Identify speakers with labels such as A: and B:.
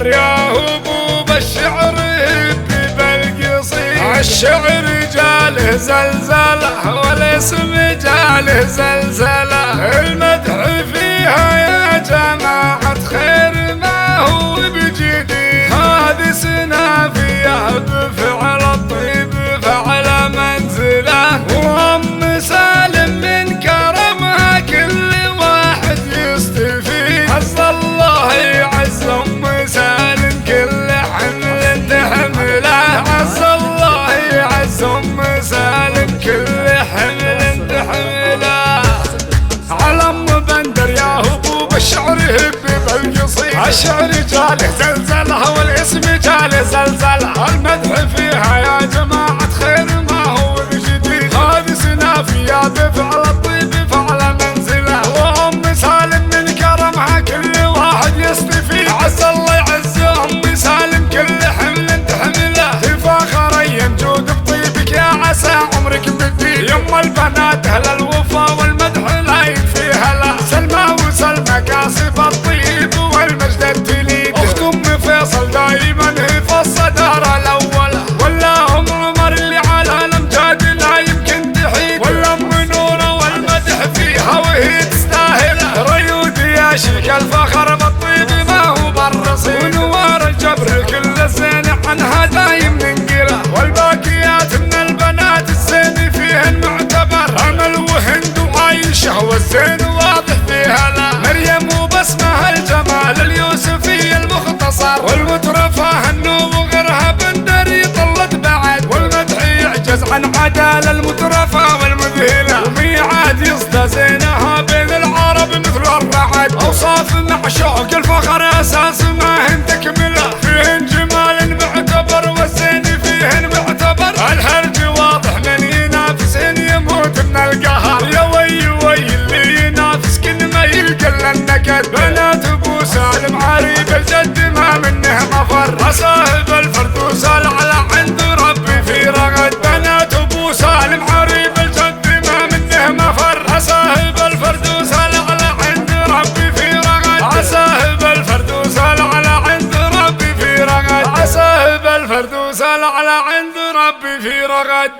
A: بندر يا هبوب الشعر هب بالقصيد. الشعر جاله زلزله والاسم جاله زلزله، المدح فيها يا جماعة خير ما هو بجديد. هذه سنافية بفعل الطيب فعل منزله، وأم سالم من كرمها كل واحد يستفيد. عز الله يعز أم سالم كل حمل تحمله، عز الله يعز أم سالم كل حمل تحمله. على أم بندر يا هبوب الشعر هب بالقصيد. الشعر جاله زلزله والاسم جاله زلزله، المدح فيها يا جماعة خير ما هو بجديد. هذه سنافية بفعل الطيب فعل منزله، وأم سالم من كرمها كل واحد يستفيد. عز الله يعز أم سالم كل حمل تحمله، تفاخر أيام جود بطيبك يا عسى عمرك بدي. يم البنات أهل الوفا والمدح لا يكفيها لا، سلمى وسلمى كاسف الطيب والمجد التليد. أخت أم فيصل دايما هي في الصدارة الأولى، ولا أم عمر اللي على الأمجاد لا يمكن تحيد. ولا أم نورة والمدح فيها وهي تستاهله، ريود يا شيك الفخر بالطيب ما هو بالرصيد. ونوار الجبر كل الزين عنها دايم ننقله، والباقيات من البنات الزين فيهن معتبر. أمل وهند وعايشة والزين واضح فيها لا، مريم وبسمة الجمال اليوسفي المختصر. والمترفة هنو وغيرها بندر يطلت بعد، والمدح يعجز عن عدال المترفة والمذهلة. وميعاد يصدى زينها بين العرب مثل الرعد، أوصاف مع شوق الفخر أساس ما هن تكمله. فيهن جمال معتبر والزين فيهن معتبر، الهرج واضح من ينافسهن يموت من القهر. يا وي وي اللي ينافس كل ما يلقى الا النكد. بنات ابو سالم عريب الجد ما منه مفر، صاحب الفردوس العلى عند ربي في رغد. بنات ابو سالم عريب الجد ما منه مفر، صاحب الفردوس العلى عند ربي في رغد. صاحب الفردوس العلى عند ربي في رغد، صاحب الفردوس العلى عند ربي في رغد.